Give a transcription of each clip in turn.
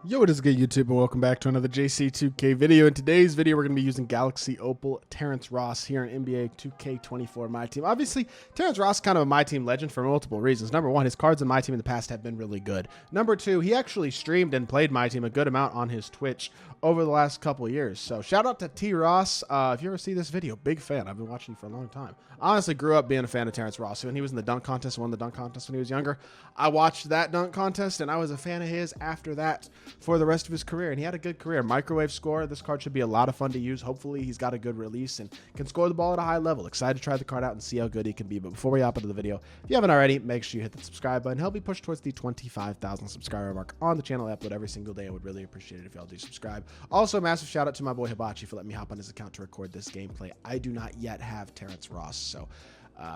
Yo, what is good, YouTube, and welcome back to another JC2K video. In today's video, we're going to be using Galaxy Opal Terrence Ross here in NBA 2K24 MyTEAM. Obviously, Terrence Ross is kind of a MyTEAM legend for multiple reasons. Number one, his cards in MyTEAM in the past have been really good. Number two, he actually streamed and played MyTEAM a good amount on his Twitch over the last couple of years. So shout out to T. Ross. If you ever see this video, big fan. I've been watching for a long time. I honestly grew up being a fan of Terrence Ross. When he was in the dunk contest, won the dunk contest when he was younger, I watched that dunk contest, and I was a fan of his after that for the rest of his career, and he had a good career. Microwave scorer. This card should be a lot of fun to use. Hopefully he's got a good release and can score the ball at a high level. Excited to try the card out and see how good he can be. But before we hop into the video, if you haven't already, make sure you hit the subscribe button. Help me push towards the 25,000 subscriber mark on the channel. I upload every single day. I would really appreciate it if y'all do subscribe. Also, massive shout out to my boy Hibachi for letting me hop on his account to record this gameplay. I do not yet have Terrence Ross, so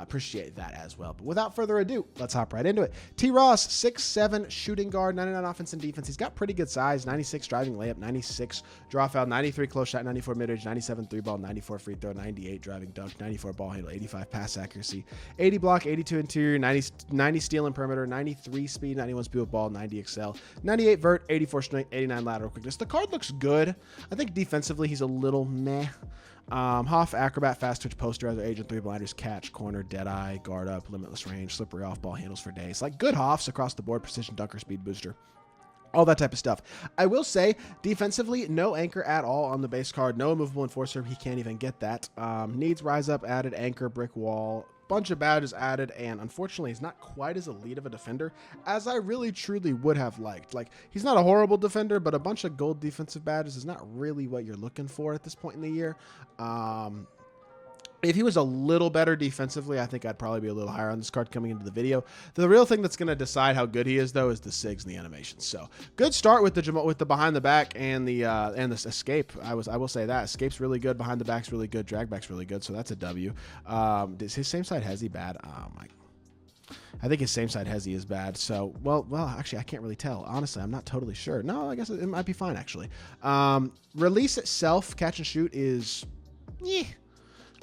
appreciate that as well. But without further ado, let's hop right into it. T. Ross, 6'7", shooting guard, 99 offense and defense. He's got pretty good size, 96 driving layup, 96 draw foul, 93 close shot, 94 mid-range, 97 three ball, 94 free throw, 98 driving dunk, 94 ball handle, 85 pass accuracy, 80 block, 82 interior, 90 steal and perimeter, 93 speed, 91 speed with ball, 90 excel, 98 vert, 84 strength, 89 lateral quickness. The card looks good. I think defensively he's a little meh. Hoff, acrobat, fast twitch, posterizer, agent, three blinders, catch, corner, dead eye, guard up, limitless range, slippery off ball, handles for days. Like good Hoffs across the board, precision dunker, speed booster, all that type of stuff. I will say defensively, no anchor at all on the base card, no immovable enforcer. He can't even get that. Needs rise up added, anchor, brick wall, bunch of badges added, and unfortunately he's not quite as elite of a defender as I really truly would have liked. Like, he's not a horrible defender, but a bunch of gold defensive badges is not really what you're looking for at this point in the year. If he was a little better defensively, I think I'd probably be a little higher on this card coming into the video. The real thing that's going to decide how good he is, though, is the SIGs and the animations. So good start with the behind the back and the escape. I will say that escape's really good, behind the back's really good, drag back's really good. So that's a W. Is his same side hezzy bad? I think his same side hezzy is bad. So well, actually, I can't really tell. Honestly, I'm not totally sure. No, I guess it might be fine actually. Release itself, catch and shoot is,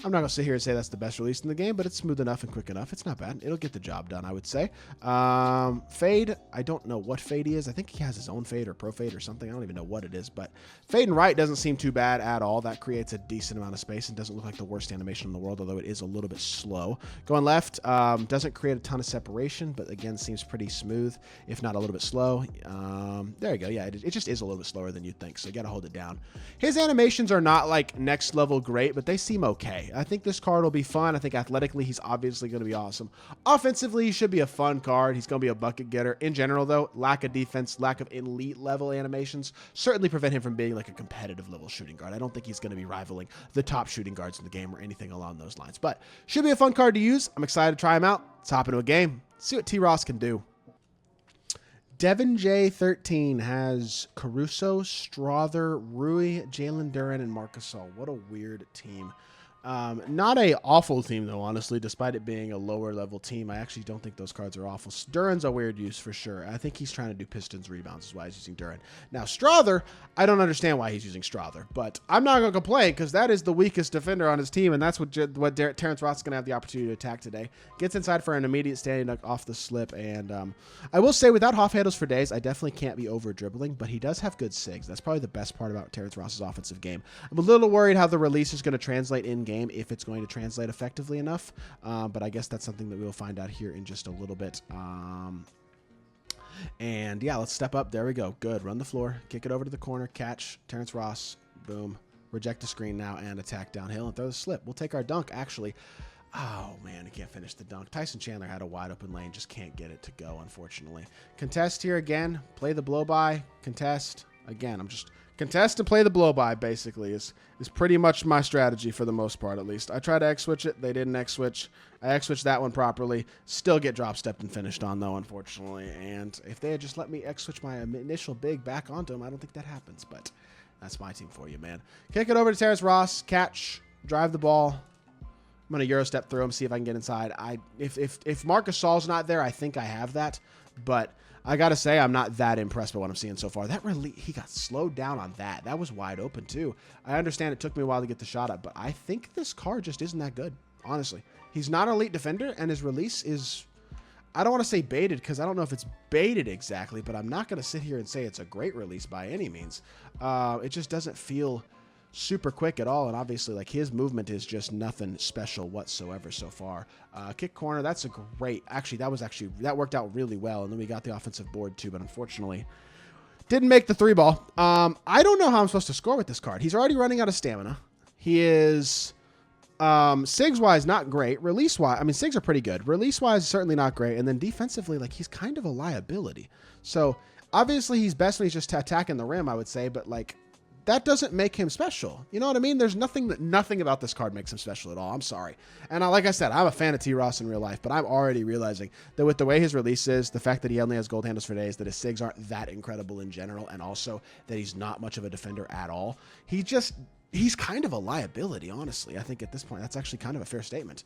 I'm not going to sit here and say that's the best release in the game, but it's smooth enough and quick enough. It's not bad. It'll get the job done, I would say. Fade, I don't know what fade he is. I think he has his own fade or pro fade or something. I don't even know what it is, but fade and right doesn't seem too bad at all. That creates a decent amount of space and doesn't look like the worst animation in the world, although it is a little bit slow. Going left, doesn't create a ton of separation, but again, seems pretty smooth, if not a little bit slow. There you go. Yeah, it just is a little bit slower than you'd think, so you got to hold it down. His animations are not like next level great, but they seem okay. I think this card will be fun. I think athletically, he's obviously going to be awesome. Offensively, he should be a fun card. He's going to be a bucket getter. In general, though, lack of defense, lack of elite level animations certainly prevent him from being like a competitive level shooting guard. I don't think he's going to be rivaling the top shooting guards in the game or anything along those lines, but should be a fun card to use. I'm excited to try him out. Let's hop into a game. See what T. Ross can do. Devin J13 has Caruso, Strother, Rui, Jalen Duren, and Marc Gasol. What a weird team. Not a awful team, though, honestly, despite it being a lower level team. I actually don't think those cards are awful. Duren's a weird use for sure. I think he's trying to do Pistons rebounds is why he's using Duren. Now, Strother, I don't understand why he's using Strother, but I'm not going to complain because that is the weakest defender on his team, and that's what Terrence Ross is going to have the opportunity to attack today. Gets inside for an immediate standing dunk off the slip, and I will say without Hoff handles for days, I definitely can't be over dribbling, but he does have good SIGs. That's probably the best part about Terrence Ross's offensive game. I'm a little worried how the release is going to translate in game, if it's going to translate effectively enough, but I guess that's something that we'll find out here in just a little bit. And yeah, let's step up. There we go. Good. Run the floor, kick it over to the corner, catch Terrence Ross, boom, reject the screen now and attack downhill and throw the slip. We'll take our dunk actually. Oh man, he can't finish the dunk. Tyson Chandler had a wide open lane, just can't get it to go, unfortunately. Contest here again, play the blow by, contest again. I'm just contest and play the blow by, basically, is pretty much my strategy for the most part, at least. I tried to X-switch it. They didn't X-switch. I X-switched that one properly. Still get drop stepped and finished on, though, unfortunately. And if they had just let me X-switch my initial big back onto him, I don't think that happens. But that's my team for you, man. Kick it over to Terrence Ross. Catch. Drive the ball. I'm going to Euro step through him, see if I can get inside. If Marc Gasol's not there, I think I have that. But I got to say, I'm not that impressed by what I'm seeing so far. That really, he got slowed down on that. That was wide open, too. I understand it took me a while to get the shot up, but I think this card just isn't that good, honestly. He's not an elite defender, and his release is, I don't want to say baited because I don't know if it's baited exactly, but I'm not going to sit here and say it's a great release by any means. It just doesn't feel super quick at all, and obviously like his movement is just nothing special whatsoever so far. Kick corner, that's a great, actually that worked out really well, and then we got the offensive board too, but unfortunately didn't make the 3-ball. I don't know how I'm supposed to score with this card. He's already running out of stamina. He is SIGs wise not great. Release wise, I mean SIGs are pretty good. Release wise certainly not great, and then defensively like he's kind of a liability. So obviously he's best when he's just attacking the rim, I would say, but like that doesn't make him special. You know what I mean? There's nothing about this card makes him special at all. I'm sorry. And like I said, I'm a fan of TROSS in real life, but I'm already realizing that with the way his release is, the fact that he only has gold handles for days, that his SIGs aren't that incredible in general, and also that he's not much of a defender at all. He's kind of a liability, honestly. I think at this point, that's actually kind of a fair statement.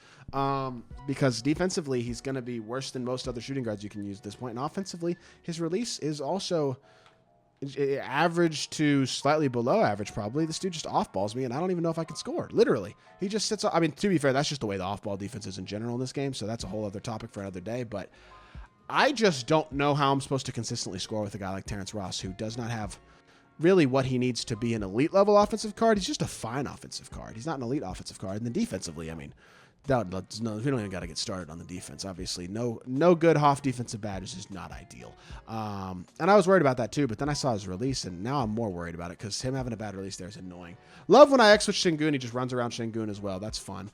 Because defensively, he's going to be worse than most other shooting guards you can use at this point. And offensively, his release is also average to slightly below average, probably. This dude just off-balls me, and I don't even know if I can score. Literally. He just sits... I mean, to be fair, that's just the way the off-ball defense is in general in this game, so that's a whole other topic for another day, but I just don't know how I'm supposed to consistently score with a guy like Terrence Ross, who does not have really what he needs to be an elite-level offensive card. He's just a fine offensive card. He's not an elite offensive card. And then defensively, I mean... we don't even got to get started on the defense. Obviously, no good Hoff defensive badges is not ideal. And I was worried about that too, but then I saw his release, and now I'm more worried about it because him having a bad release there is annoying. Love when I X-switch Şengün. He just runs around Şengün as well. That's fun.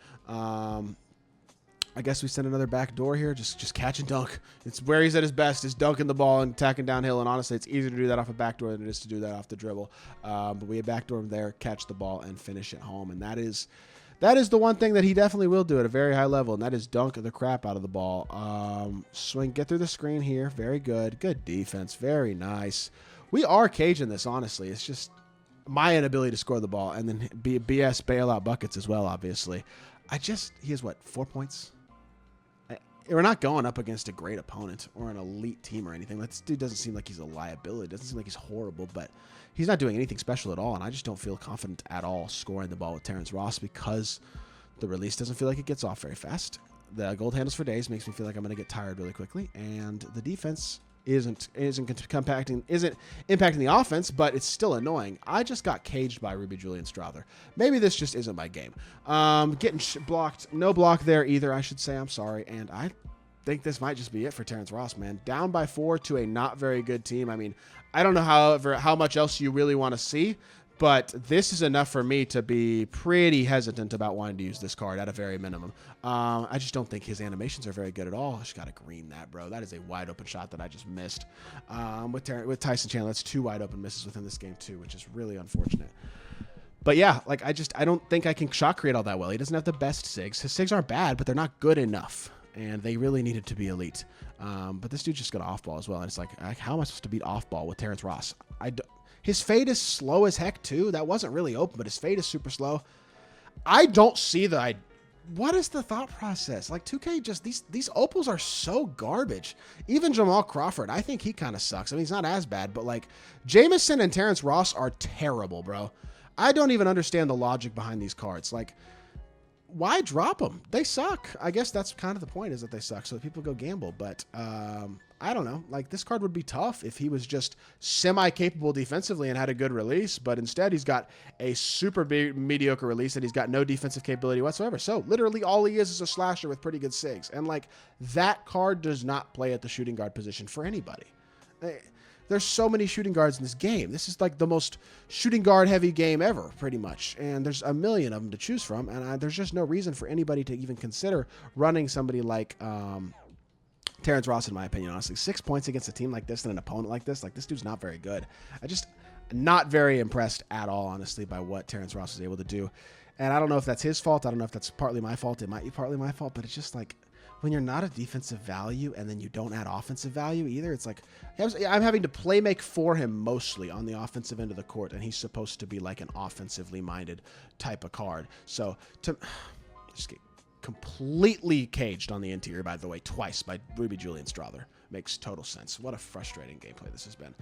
I guess we send another back door here. Just catch and dunk. It's where he's at his best, is dunking the ball and attacking downhill. And honestly, it's easier to do that off a back door than it is to do that off the dribble. But we backdoor him there, catch the ball, and finish it home. And that is the one thing that he definitely will do at a very high level, and that is dunk the crap out of the ball. Swing, get through the screen here. Very good. Good defense. Very nice. We are caging this, honestly. It's just my inability to score the ball, and then BS bailout buckets as well, obviously. He has, what, 4 points? We're not going up against a great opponent or an elite team or anything. This dude doesn't seem like he's a liability. Doesn't seem like he's horrible, but he's not doing anything special at all, and I just don't feel confident at all scoring the ball with Terrence Ross because the release doesn't feel like it gets off very fast. The gold handles for days makes me feel like I'm going to get tired really quickly, and the defense isn't impacting the offense, but it's still annoying. I just got caged by Ruby Julian Strother. Maybe this just isn't my game. Getting blocked. No block there either, I should say. I'm sorry, and I think this might just be it for Terrence Ross, man. Down by 4 to a not very good team. I mean, I don't know how much else you really want to see, but this is enough for me to be pretty hesitant about wanting to use this card at a very minimum. I just don't think his animations are very good at all. I just got to green that, bro. That is a wide open shot that I just missed. With Tyson Chandler, that's 2 wide open misses within this game too, which is really unfortunate. But yeah, like I don't think I can shot create all that well. He doesn't have the best SIGs. His SIGs aren't bad, but they're not good enough, and they really needed to be elite. But this dude's just got off ball as well, and it's like, how am I supposed to beat off ball with Terrence Ross? His fade is slow as heck too. That wasn't really open, but his fade is super slow. I don't see what is the thought process? Like 2K just, these opals are so garbage. Even Jamal Crawford, I think he kind of sucks. I mean, he's not as bad, but like Jameson and Terrence Ross are terrible, bro. I don't even understand the logic behind these cards. Like, why drop them? They suck. I guess that's kind of the point, is that they suck, so that people go gamble. But I don't know. Like, this card would be tough if he was just semi-capable defensively and had a good release, but instead he's got a super mediocre release and he's got no defensive capability whatsoever. So literally all he is a slasher with pretty good SIGs. And like, that card does not play at the shooting guard position for anybody. There's so many shooting guards in this game. This is like the most shooting guard heavy game ever, pretty much. And there's a million of them to choose from. And there's just no reason for anybody to even consider running somebody like Terrence Ross, in my opinion, honestly. 6 points against a team like this and an opponent like this dude's not very good. Not very impressed at all, honestly, by what Terrence Ross was able to do. And I don't know if that's his fault. I don't know if that's partly my fault. It might be partly my fault, but it's just like, when you're not a defensive value and then you don't add offensive value either, it's like, I'm having to play make for him mostly on the offensive end of the court, and he's supposed to be like an offensively minded type of card. So to just get completely caged on the interior, by the way, twice by Ruby Julian Strother. Makes total sense. What a frustrating gameplay this has been.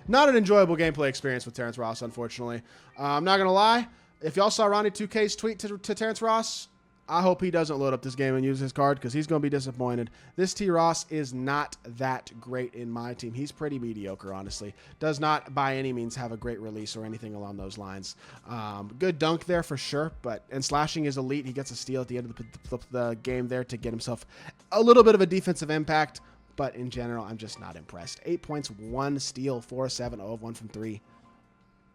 Not an enjoyable gameplay experience with Terrence Ross, unfortunately. I'm not going to lie. If y'all saw Ronnie 2K's tweet to Terrence Ross, I hope he doesn't load up this game and use his card because he's going to be disappointed. This TROSS is not that great in my team. He's pretty mediocre, honestly. Does not by any means have a great release or anything along those lines. Good dunk there for sure, and slashing is elite. He gets a steal at the end of the game there to get himself a little bit of a defensive impact. But in general, I'm just not impressed. 8 points, 1 steal, 4-7, 0 of 1 from 3.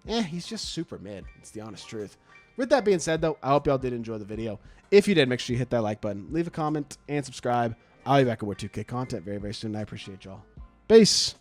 He's just super mid. It's the honest truth. With that being said, though, I hope y'all did enjoy the video. If you did, make sure you hit that like button, leave a comment, and subscribe. I'll be back with more 2K content very, very soon. I appreciate y'all. Peace.